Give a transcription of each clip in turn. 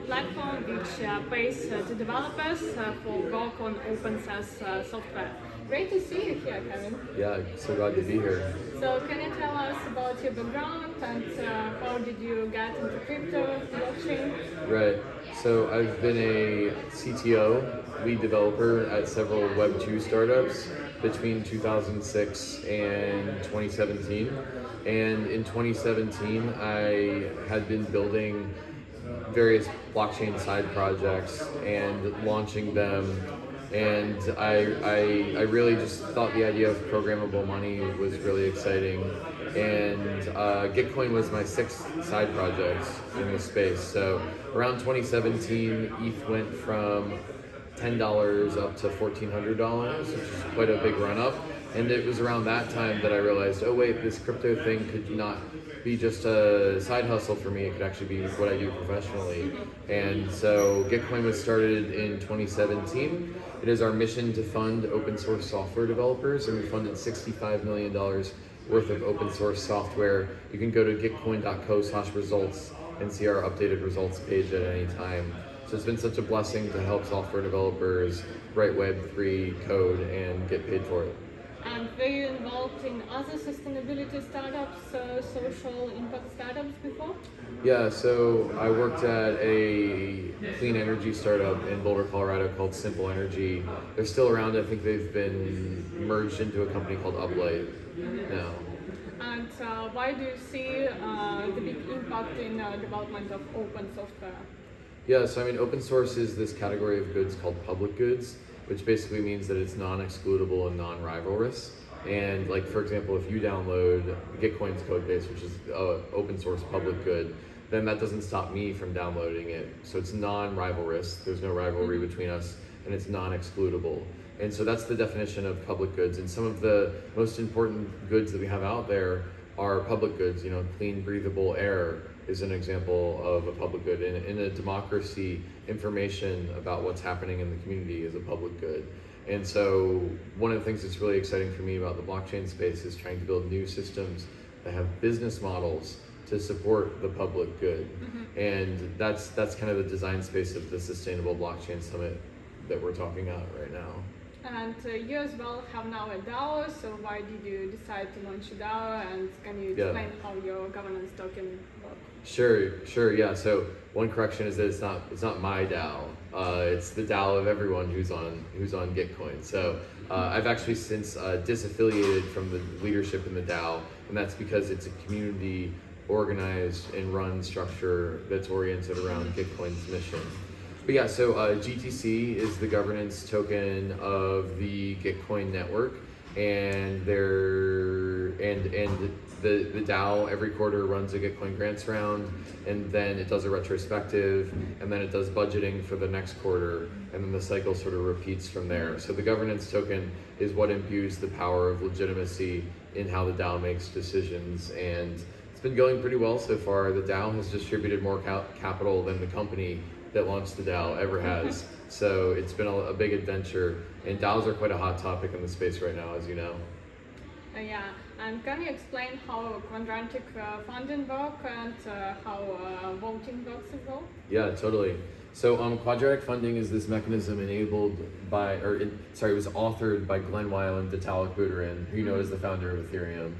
platform which pays to developers for work on open source software. Great to see you here, Kevin. Yeah, so glad to be here. So can you tell us about your background and how did you get into crypto, blockchain? Right. So I've been a CTO, lead developer at several Web2 startups between 2006 and 2017. And in 2017, I had been building various blockchain side projects and launching them. And I really just thought the idea of programmable money was really exciting. And Gitcoin was my sixth side project in the space. So around 2017, ETH went from $10 up to $1,400, which is quite a big run up. And it was around that time that I realized, oh wait, this crypto thing could not be just a side hustle for me. It could actually be what I do professionally. And so Gitcoin was started in 2017. It is our mission to fund open source software developers, and we funded $65 million worth of open source software. You can go to gitcoin.co/results and see our updated results page at any time. So it's been such a blessing to help software developers write Web3 code and get paid for it. And were you involved in other sustainability startups, social impact startups before? Yeah, so I worked at a clean energy startup in Boulder, Colorado called Simple Energy. They're still around. I think they've been merged into a company called Uplight now. And why do you see the big impact in development of open software? Yeah, so I mean, open source is this category of goods called public goods, which basically means that it's non-excludable and non-rivalrous. And like, for example, if you download Gitcoin's code base, which is an open source public good, then that doesn't stop me from downloading it. So it's non-rivalrous, there's no rivalry between us, and it's non-excludable. And so that's the definition of public goods. And some of the most important goods that we have out there are public goods. You know, clean, breathable air is an example of a public good. In a democracy, information about what's happening in the community is a public good. And so one of the things that's really exciting for me about the blockchain space is trying to build new systems that have business models to support the public good. And that's kind of the design space of the Sustainable Blockchain Summit that we're talking about right now. And you as well have now a DAO, so why did you decide to launch a DAO, and can you explain how your governance token works? Sure, yeah. So one correction is that it's not my DAO. It's the DAO of everyone who's on Gitcoin. So I've actually since disaffiliated from the leadership in the DAO, and that's because it's a community organized and run structure that's oriented around Gitcoin's mission. But yeah, so GTC is the governance token of the Gitcoin network, and the DAO every quarter runs a Gitcoin grants round, and then it does a retrospective, and then it does budgeting for the next quarter, and then the cycle sort of repeats from there. So the governance token is what imbues the power of legitimacy in how the DAO makes decisions, and it's been going pretty well so far. The DAO has distributed more capital than the company that launched the DAO ever has. So it's been a big adventure, and DAOs are quite a hot topic in the space right now, as you know. Yeah, and can you explain how Quadratic funding works and how voting works as well? Yeah, totally. So Quadratic funding is this mechanism enabled by, it was authored by Glenn Weil and Vitalik Buterin, who you know is the founder of Ethereum.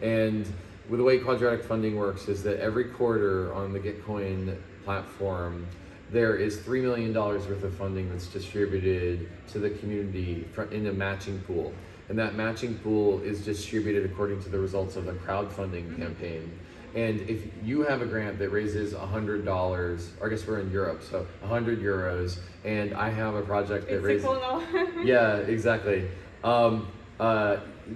And the way Quadratic funding works is that every quarter on the Gitcoin platform, there is $3 million worth of funding that's distributed to the community in a matching pool. And that matching pool is distributed according to the results of the crowdfunding campaign. And if you have a grant that raises $100, or I guess we're in Europe, so 100 euros, and I have a project that raises... Yeah, exactly.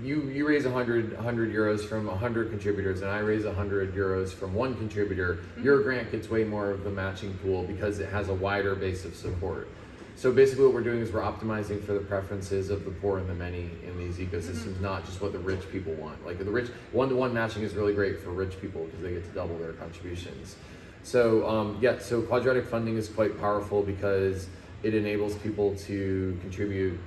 You raise 100 euros from 100 contributors, and I raise 100 euros from one contributor. Your grant gets way more of the matching pool because it has a wider base of support. So basically what we're doing is we're optimizing for the preferences of the poor and the many in these ecosystems, not just what the rich people want. Like the rich, one-to-one matching is really great for rich people because they get to double their contributions. So so Quadratic funding is quite powerful because it enables people to contribute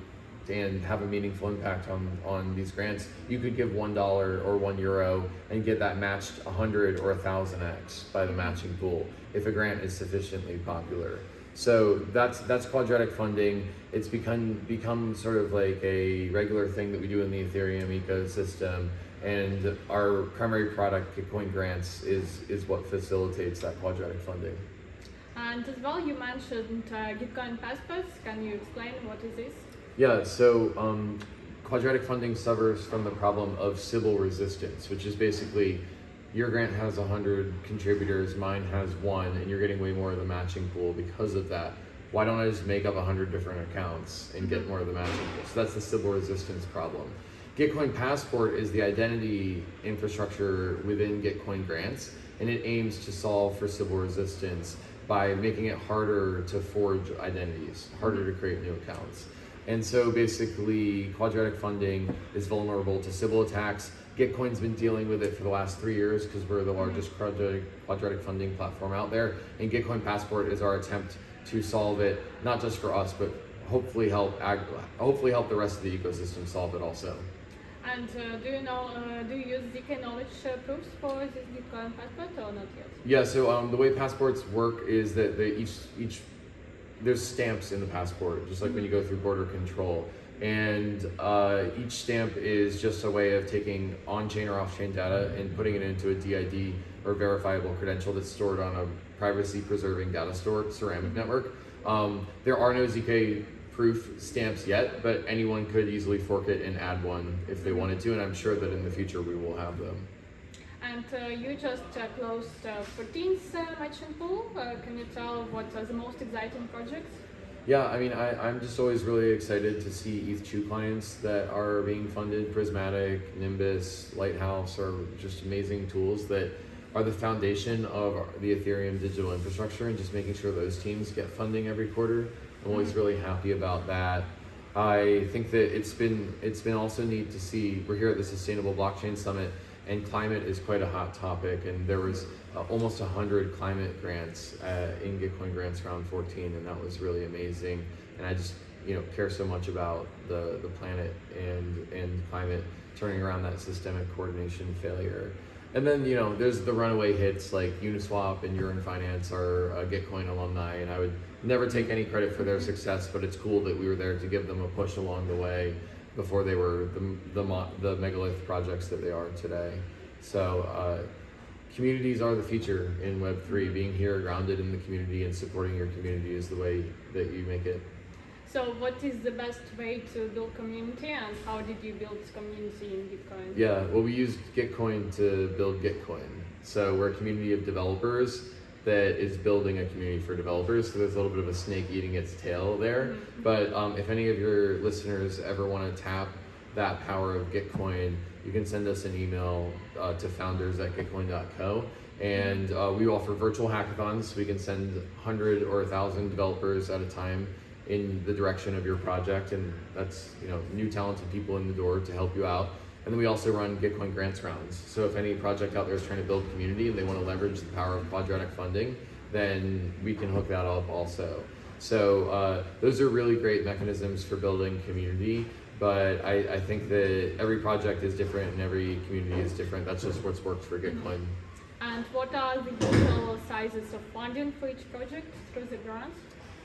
and have a meaningful impact on these grants, you could give $1 or €1 and get that matched 100 or 1,000x by the matching pool if a grant is sufficiently popular. So that's quadratic funding. It's become sort of like a regular thing that we do in the Ethereum ecosystem, and our primary product, Gitcoin Grants, is what facilitates that quadratic funding. And as well, you mentioned Gitcoin Passports. Can you explain what is this? Yeah, so quadratic funding suffers from the problem of Sybil resistance, which is basically your grant has 100 contributors, mine has 1, and you're getting way more of the matching pool because of that. Why don't I just make up 100 different accounts and get more of the matching pool? So that's the Sybil resistance problem. Gitcoin Passport is the identity infrastructure within Gitcoin Grants, and it aims to solve for Sybil resistance by making it harder to forge identities, harder to create new accounts. And so basically, quadratic funding is vulnerable to Sybil attacks. Gitcoin's been dealing with it for the last 3 years because we're the largest quadratic funding platform out there. And Gitcoin Passport is our attempt to solve it, not just for us, but hopefully help the rest of the ecosystem solve it also. And do you use ZK knowledge proofs for this Gitcoin Passport or not yet? Yeah, so the way passports work is that there's stamps in the passport, just like when you go through border control. And each stamp is just a way of taking on-chain or off-chain data and putting it into a DID or verifiable credential that's stored on a privacy-preserving data store ceramic network. There are no ZK proof stamps yet, but anyone could easily fork it and add one if they wanted to, and I'm sure that in the future we will have them. And you just closed 14th matching pool. Can you tell what are the most exciting projects? Yeah, I mean, I'm just always really excited to see ETH2 clients that are being funded. Prismatic, Nimbus, Lighthouse are just amazing tools that are the foundation of the Ethereum digital infrastructure, and just making sure those teams get funding every quarter. I'm always really happy about that. I think that it's been also neat to see, we're here at the Sustainable Blockchain Summit, and climate is quite a hot topic, and there was almost 100 climate grants in Gitcoin Grants round 14, and that was really amazing. And I just care so much about the planet and climate turning around that systemic coordination failure. And then there's the runaway hits like Uniswap and Urine Finance are Gitcoin alumni, and I would never take any credit for their success, but it's cool that we were there to give them a push along the way before they were the megalith projects that they are today. So communities are the future in Web3. Being here, grounded in the community and supporting your community is the way that you make it. So what is the best way to build community, and how did you build community in Gitcoin? Yeah, well, we used Gitcoin to build Gitcoin. So we're a community of developers that is building a community for developers. So there's a little bit of a snake eating its tail there. Mm-hmm. But if any of your listeners ever want to tap that power of Gitcoin, you can send us an email to founders@gitcoin.co. And we offer virtual hackathons. We can send 100 or 1,000 developers at a time in the direction of your project. And that's new talented people in the door to help you out. And then we also run Gitcoin Grants rounds. So if any project out there is trying to build community and they want to leverage the power of quadratic funding, then we can hook that up also. So those are really great mechanisms for building community. But I think that every project is different and every community is different. That's just what's worked for Gitcoin. And what are the total sizes of funding for each project through the grants?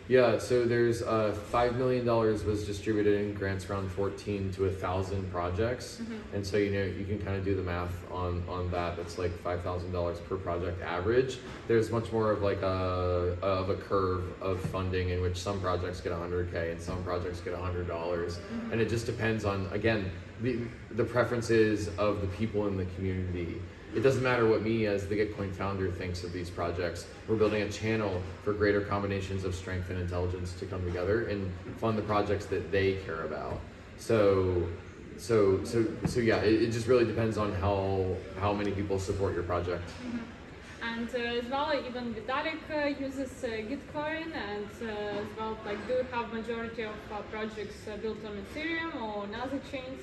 Yeah, so there's $5 million was distributed in grants round 14 to 1,000 projects. Mm-hmm. And so, you can kind of do the math on that. That's like $5,000 per project average. There's much more of like a curve of funding in which some projects get 100K and some projects get $100. Mm-hmm. And it just depends on, again, the preferences of the people in the community. It doesn't matter what me as the Gitcoin founder thinks of these projects. We're building a channel for greater combinations of strength and intelligence to come together and fund the projects that they care about. So yeah, it just really depends on how many people support your project. Mm-hmm. And as well, even Quadratic uses Gitcoin, and as well, do you have majority of projects built on Ethereum or on other chains?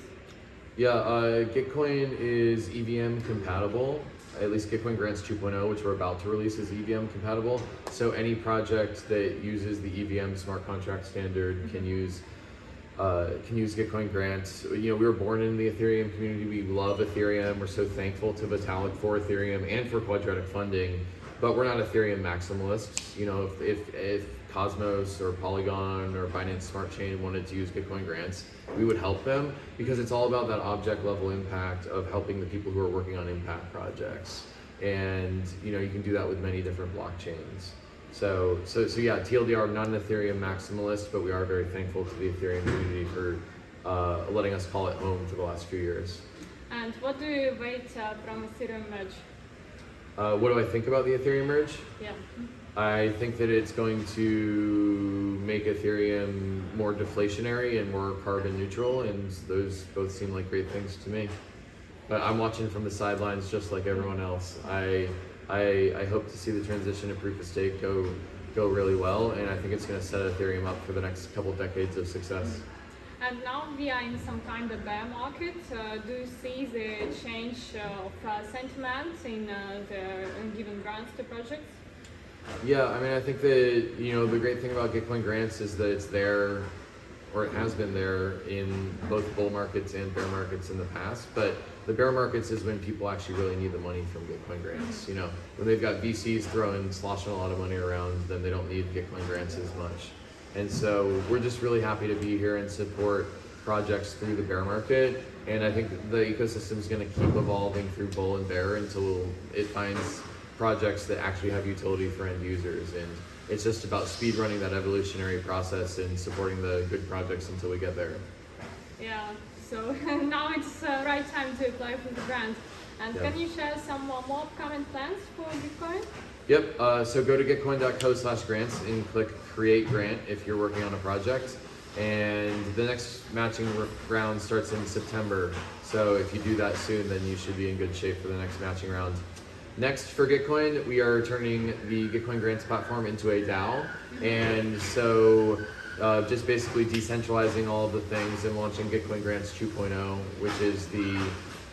Yeah, Gitcoin is EVM compatible. At least Gitcoin Grants 2.0, which we're about to release, is EVM compatible. So any project that uses the EVM smart contract standard can use can use Gitcoin grants. You know, we were born in the Ethereum community. We love Ethereum. We're so thankful to Vitalik for Ethereum and for Quadratic funding, but we're not Ethereum maximalists. You know, if Cosmos or Polygon or Binance Smart Chain wanted to use Gitcoin grants, we would help them, because it's all about that object level impact of helping the people who are working on impact projects. And you know, you can do that with many different blockchains. So yeah, TLDR, I'm not an Ethereum maximalist, but we are very thankful to the Ethereum community for letting us call it home for the last few years. And what do you wait from Ethereum merge? What do I think about the Ethereum merge? Yeah. I think that it's going to make Ethereum more deflationary and more carbon neutral, and those both seem like great things to me. But I'm watching from the sidelines just like everyone else. I hope to see the transition to proof of stake go really well, and I think it's going to set Ethereum up for the next couple decades of success. And now we are in some kind of bear market. Do you see the change of sentiment in giving grants to projects? Yeah, I mean, I think that, you know, the great thing about Gitcoin grants is that it's there, or it has been there in both bull markets and bear markets in the past. But the bear markets is when people actually really need the money from Gitcoin grants. You know, when they've got VCs sloshing a lot of money around, then they don't need Gitcoin grants as much. And so we're just really happy to be here and support projects through the bear market. And I think the ecosystem is going to keep evolving through bull and bear until it finds projects that actually have utility for end users. And it's just about speed running that evolutionary process and supporting the good projects until we get there. Yeah, so now it's the right time to apply for the grant. And Yeah. Can you share some more upcoming plans for Gitcoin? Yep, so go to gitcoin.co/grants and click create grant if you're working on a project. And the next matching round starts in September. So if you do that soon, then you should be in good shape for the next matching round. Next, for Gitcoin, we are turning the Gitcoin Grants platform into a DAO. And so just basically decentralizing all of the things and launching Gitcoin Grants 2.0, which is the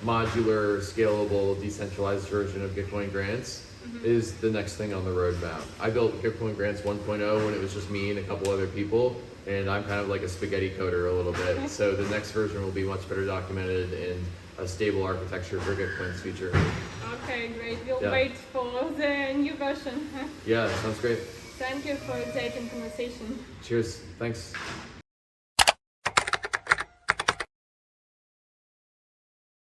modular, scalable, decentralized version of Gitcoin Grants, is the next thing on the roadmap. I built Gitcoin Grants 1.0 when it was just me and a couple other people, and I'm kind of like a spaghetti coder a little bit. So the next version will be much better documented and a stable architecture for Gitcoin's future. Okay, great. We'll wait for the new version. Yeah, sounds great. Thank you for taking conversation. Cheers. Thanks.